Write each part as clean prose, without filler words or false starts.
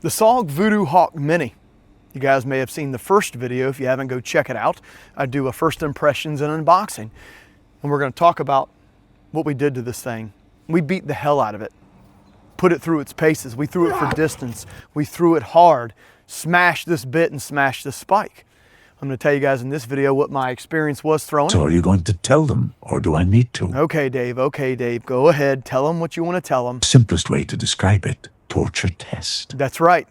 The SOG Voodoo Hawk Mini. You guys may have seen the first video. If you haven't, go check it out. I do a first impressions and unboxing. And we're going to talk about what we did to this thing. We beat the hell out of it. Put it through its paces. We threw it for distance. We threw it hard. Smashed this bit and smashed this spike. I'm going to tell you guys in this video what my experience was throwing. So are you going to tell them, or do I need to? Okay, Dave. Go ahead. Tell them what you want to tell them. Simplest way to describe it, torture test. That's right.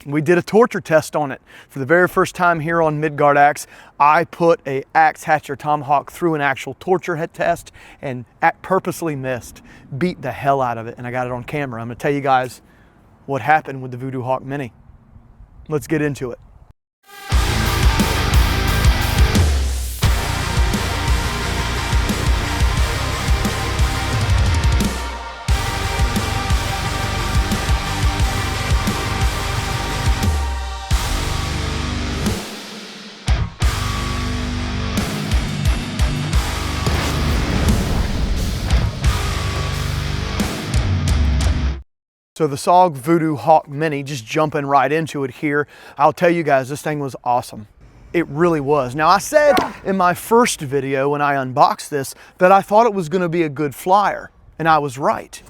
We did a torture test on it. For the very first time here on Midgard Axe, I put a axe hatcher Tomahawk through an actual torture head test and purposely missed. Beat the hell out of it, and I got it on camera. I'm going to tell you guys what happened with the Voodoo Hawk Mini. Let's get into it. So the SOG Voodoo Hawk Mini, just jumping right into it here, I'll tell you guys, this thing was awesome. It really was. Now I said in my first video when I unboxed this that I thought it was going to be a good flyer, and I was right.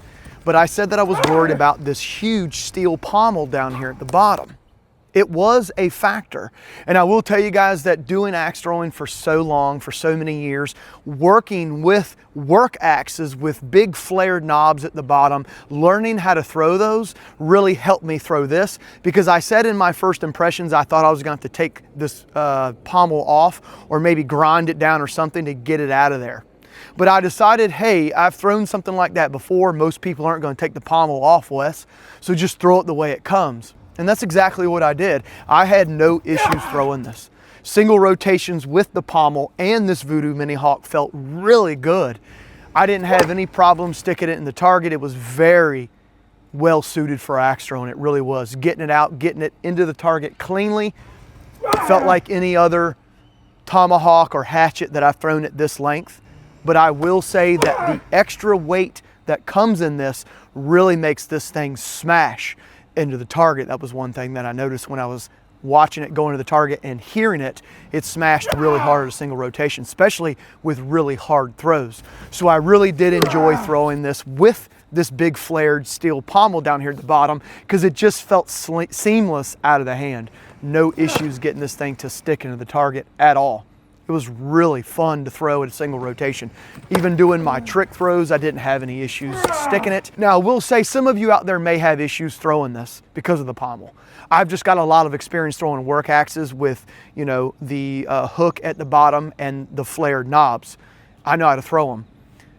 But I said that I was worried about this huge steel pommel down here at the bottom. It was a factor. And I will tell you guys that doing axe throwing for so long, for so many years, working with work axes with big flared knobs at the bottom, learning how to throw those really helped me throw this, because I said in my first impressions I thought I was going to have to take this pommel off or maybe grind it down or something to get it out of there. But I decided, hey, I've thrown something like that before. Most people aren't going to take the pommel off, Wes, so just throw it the way it comes. And that's exactly what I did. I had no issues throwing this. Single rotations with the pommel and this Voodoo Mini Hawk felt really good. I didn't have any problem sticking it in the target. It was very well suited for axe throwing. It really was. Getting it out, getting it into the target cleanly. Felt like any other tomahawk or hatchet that I've thrown at this length. But I will say that the extra weight that comes in this really makes this thing smash into the target. That was one thing that I noticed when I was watching it go into the target and hearing it. It smashed really hard at a single rotation, especially with really hard throws. So I really did enjoy throwing this with this big flared steel pommel down here at the bottom, because it just felt seamless out of the hand. No issues getting this thing to stick into the target at all. It was really fun to throw at a single rotation. Even doing my trick throws, I didn't have any issues sticking it. Now, I will say some of you out there may have issues throwing this because of the pommel. I've just got a lot of experience throwing work axes with, you know, the hook at the bottom and the flared knobs. I know how to throw them.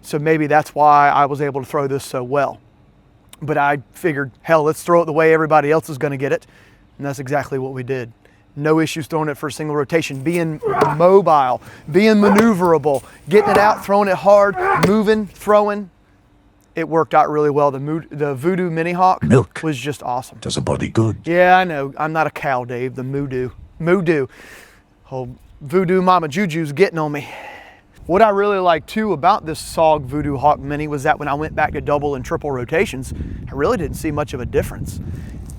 So maybe that's why I was able to throw this so well. But I figured, hell, let's throw it the way everybody else is going to get it. And that's exactly what we did. No issues throwing it for a single rotation, being mobile, being maneuverable, getting it out, throwing it hard, moving, throwing. It worked out really well. The Voodoo Mini Hawk was just awesome. Does a body good. Yeah, I know. I'm not a cow, Dave. The Moodoo. Oh, Voodoo Mama Juju's getting on me. What I really liked too about this SOG Voodoo Hawk Mini was that when I went back to double and triple rotations, I really didn't see much of a difference.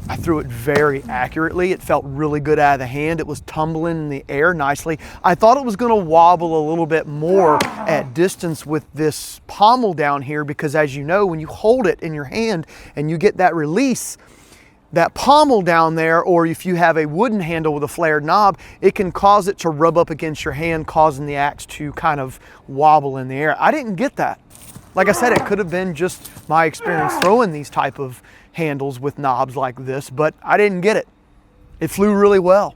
I threw it very accurately. It felt really good out of the hand. It was tumbling in the air nicely. I thought it was going to wobble a little bit more at distance with this pommel down here, because as you know, when you hold it in your hand and you get that release, that pommel down there, or if you have a wooden handle with a flared knob, it can cause it to rub up against your hand, causing the axe to kind of wobble in the air. I didn't get that. Like I said, it could have been just my experience throwing these type of handles with knobs like this, but I didn't get it. It flew really well.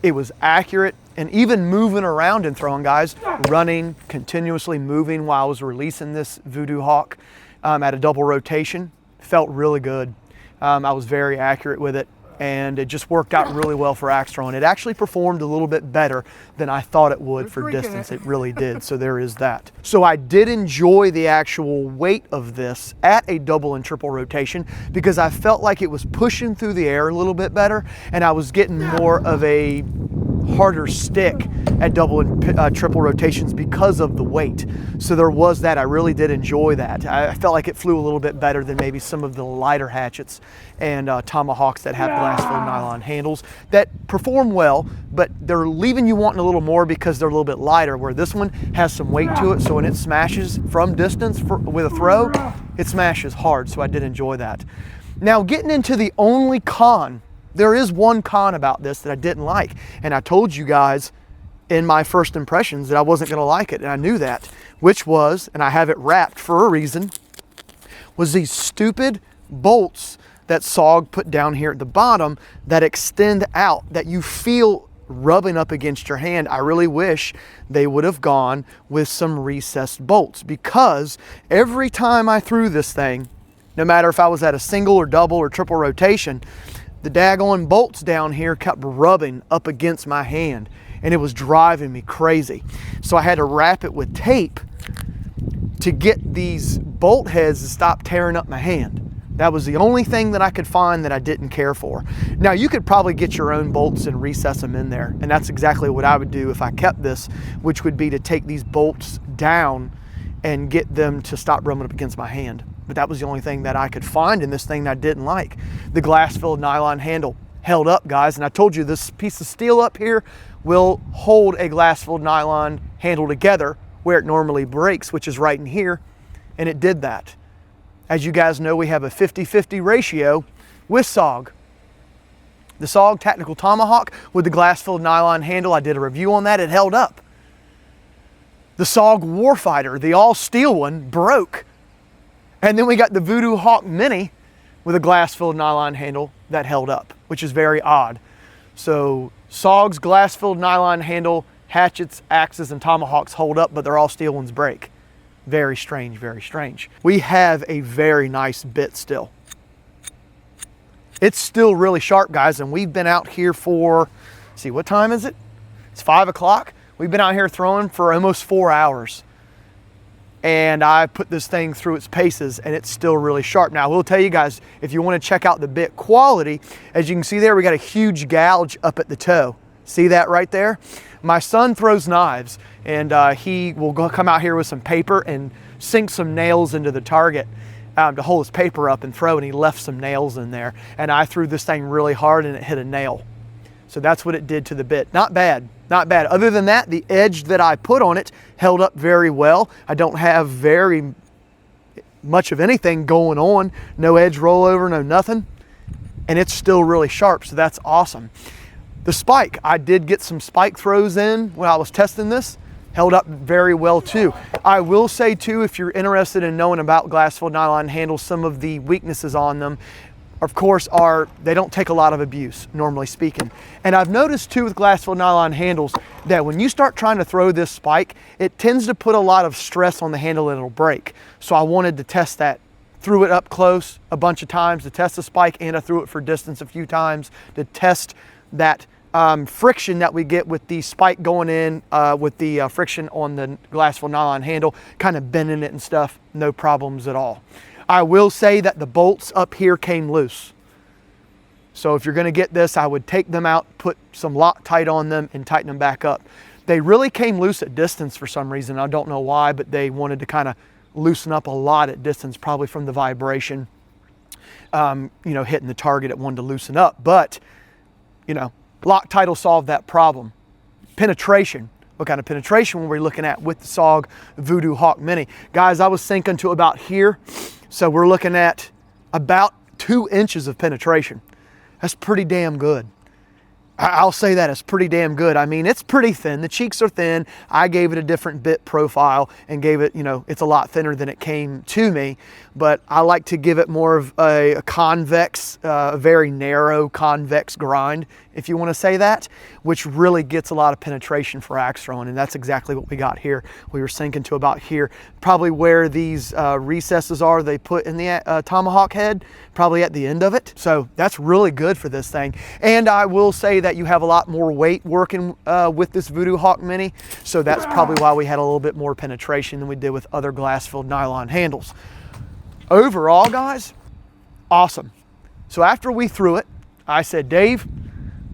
It was accurate, and even moving around and throwing, guys, running, continuously moving while I was releasing this Voodoo Hawk at a double rotation, felt really good. I was very accurate with it, and it just worked out really well for axe throwing. It actually performed a little bit better than I thought it would for distance. It really did, so there is that. So I did enjoy the actual weight of this at a double and triple rotation, because I felt like it was pushing through the air a little bit better, and I was getting more of a harder stick at double and triple rotations because of the weight. So there was that. I really did enjoy that. I felt like it flew a little bit better than maybe some of the lighter hatchets and tomahawks that have glass-filled nylon handles that perform well, but they're leaving you wanting a little more because they're a little bit lighter, where this one has some weight to it, so when it smashes from distance with a throw, it smashes hard, so I did enjoy that. Now, getting into the only con, there is one con about this that I didn't like, and I told you guys in my first impressions that I wasn't gonna like it, and I knew that, which was, and I have it wrapped for a reason, was these stupid bolts that SOG put down here at the bottom that extend out, that you feel rubbing up against your hand. I really wish they would have gone with some recessed bolts, because every time I threw this thing, no matter if I was at a single or double or triple rotation, the daggone bolts down here kept rubbing up against my hand, and it was driving me crazy. So I had to wrap it with tape to get these bolt heads to stop tearing up my hand. That was the only thing that I could find that I didn't care for. Now, you could probably get your own bolts and recess them in there, and that's exactly what I would do if I kept this, which would be to take these bolts down and get them to stop rubbing up against my hand. But that was the only thing that I could find in this thing that I didn't like. The glass-filled nylon handle held up, guys, and I told you this piece of steel up here will hold a glass-filled nylon handle together where it normally breaks, which is right in here, and it did that. As you guys know, we have a 50-50 ratio with SOG. The SOG Tactical Tomahawk with the glass-filled nylon handle, I did a review on that, it held up. The SOG Warfighter, the all-steel one, broke. And then we got the Voodoo Hawk Mini with a glass-filled nylon handle that held up, which is very odd. So SOG's glass-filled nylon handle, hatchets, axes, and tomahawks hold up, but their all-steel ones break. Very strange, very strange. We have a very nice bit still. It's still really sharp, guys, and we've been out here for, see, what time is it? It's 5 o'clock. We've been out here throwing for almost 4 hours. And I put this thing through its paces, and it's still really sharp. Now, I will tell you guys, if you want to check out the bit quality, as you can see there, we got a huge gouge up at the toe. See that right there? My son throws knives, and he will come out here with some paper and sink some nails into the target to hold his paper up and throw, and he left some nails in there. And I threw this thing really hard, and it hit a nail. So that's what it did to the bit. Not bad, not bad. Other than that, the edge that I put on it held up very well. I don't have very much of anything going on. No edge rollover, no nothing. And it's still really sharp, so that's awesome. The spike, I did get some spike throws in when I was testing this. Held up very well too. I will say too, if you're interested in knowing about glass-filled nylon handles, some of the weaknesses on them, of course, are they don't take a lot of abuse, normally speaking. And I've noticed too with glass-filled nylon handles that when you start trying to throw this spike, it tends to put a lot of stress on the handle and it'll break. So I wanted to test that. Threw it up close a bunch of times to test the spike, and I threw it for distance a few times to test that friction that we get with the spike going in with the friction on the glass-filled nylon handle, kind of bending it and stuff, no problems at all. I will say that the bolts up here came loose. So if you're gonna get this, I would take them out, put some Loctite on them, and tighten them back up. They really came loose at distance for some reason. I don't know why, but they wanted to kind of loosen up a lot at distance, probably from the vibration, you know, hitting the target. It wanted to loosen up, but you know, Loctite will solve that problem. Penetration. What kind of penetration were we looking at with the SOG Voodoo Hawk Mini? Guys, I was sinking to about here. So we're looking at about 2 inches of penetration. That's pretty damn good. I'll say that, it's pretty damn good. I mean, it's pretty thin. The cheeks are thin. I gave it a different bit profile and gave it, you know, it's a lot thinner than it came to me, but I like to give it more of a convex, very narrow convex grind, if you want to say that, which really gets a lot of penetration for axe throwing, and that's exactly what we got here. We were sinking to about here, probably where these recesses are they put in the tomahawk head, probably at the end of it. So that's really good for this thing. And I will say that you have a lot more weight working with this Voodoo Hawk Mini, so that's probably why we had a little bit more penetration than we did with other glass-filled nylon handles. Overall, guys, awesome. So after we threw it, I said, Dave,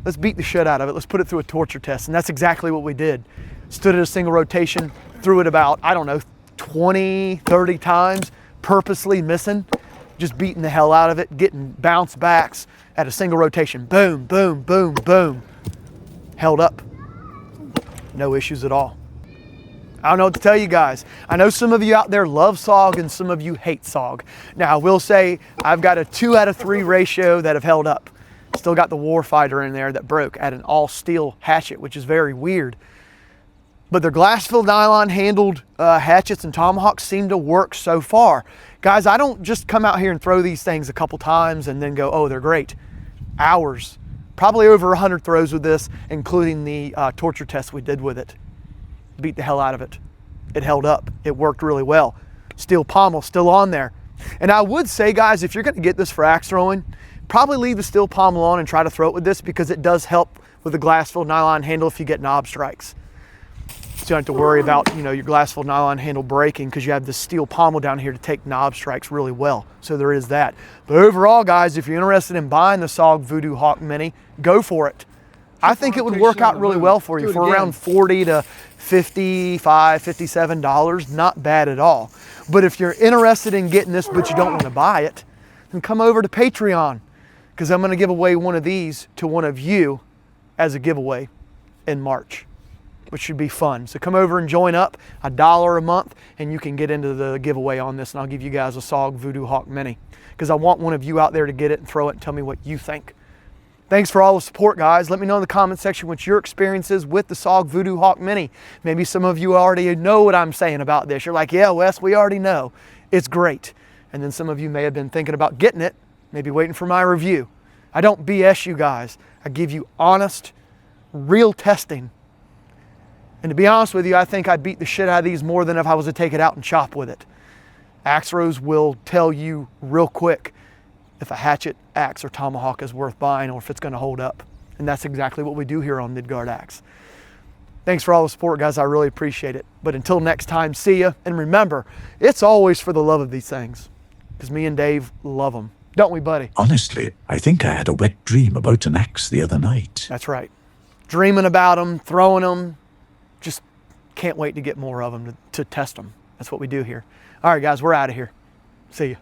Let's beat the shit out of it. Let's put it through a torture test. And that's exactly what we did. Stood at a single rotation, threw it about, I don't know, 20, 30 times, purposely missing, just beating the hell out of it, getting bounce backs at a single rotation. Boom, boom, boom, boom. Held up. No issues at all. I don't know what to tell you guys. I know some of you out there love SOG and some of you hate SOG. Now, I will say I've got a 2 out of 3 ratio that have held up. Still got the Warfighter in there that broke at an all steel hatchet, which is very weird. But their glass-filled nylon handled hatchets and tomahawks seem to work so far. Guys, I don't just come out here and throw these things a couple times and then go, oh, they're great. Hours, probably over 100 throws with this, including the torture test we did with it. Beat the hell out of it. It held up. It worked really well. Steel pommel still on there. And I would say, guys, if you're going to get this for axe throwing, probably leave the steel pommel on and try to throw it with this, because it does help with the glass-filled nylon handle if you get knob strikes. So you don't have to worry about, you know, your glass-filled nylon handle breaking, because you have this steel pommel down here to take knob strikes really well. So there is that. But overall, guys, if you're interested in buying the SOG Voodoo Hawk Mini, go for it. I think it would work out really well for you for around $40 to $55, $57. Not bad at all. But if you're interested in getting this but you don't want to buy it, then come over to Patreon, because I'm going to give away one of these to one of you as a giveaway in March, which should be fun. So come over and join up, $1 a month, and you can get into the giveaway on this, and I'll give you guys a SOG Voodoo Hawk Mini, because I want one of you out there to get it and throw it and tell me what you think. Thanks for all the support, guys. Let me know in the comment section what your experience is with the SOG Voodoo Hawk Mini. Maybe some of you already know what I'm saying about this. You're like, yeah, Wes, we already know. It's great. And then some of you may have been thinking about getting it, maybe waiting for my review. I don't BS you guys. I give you honest, real testing. And to be honest with you, I think I beat the shit out of these more than if I was to take it out and chop with it. Axe throws will tell you real quick if a hatchet, axe, or tomahawk is worth buying, or if it's going to hold up. And that's exactly what we do here on Midgard Axe. Thanks for all the support, guys. I really appreciate it. But until next time, see ya. And remember, it's always for the love of these things, because me and Dave love them. Don't we, buddy? Honestly, I think I had a wet dream about an axe the other night. That's right. Dreaming about them, throwing them. Just can't wait to get more of them to test them. That's what we do here. All right, guys, we're out of here. See ya.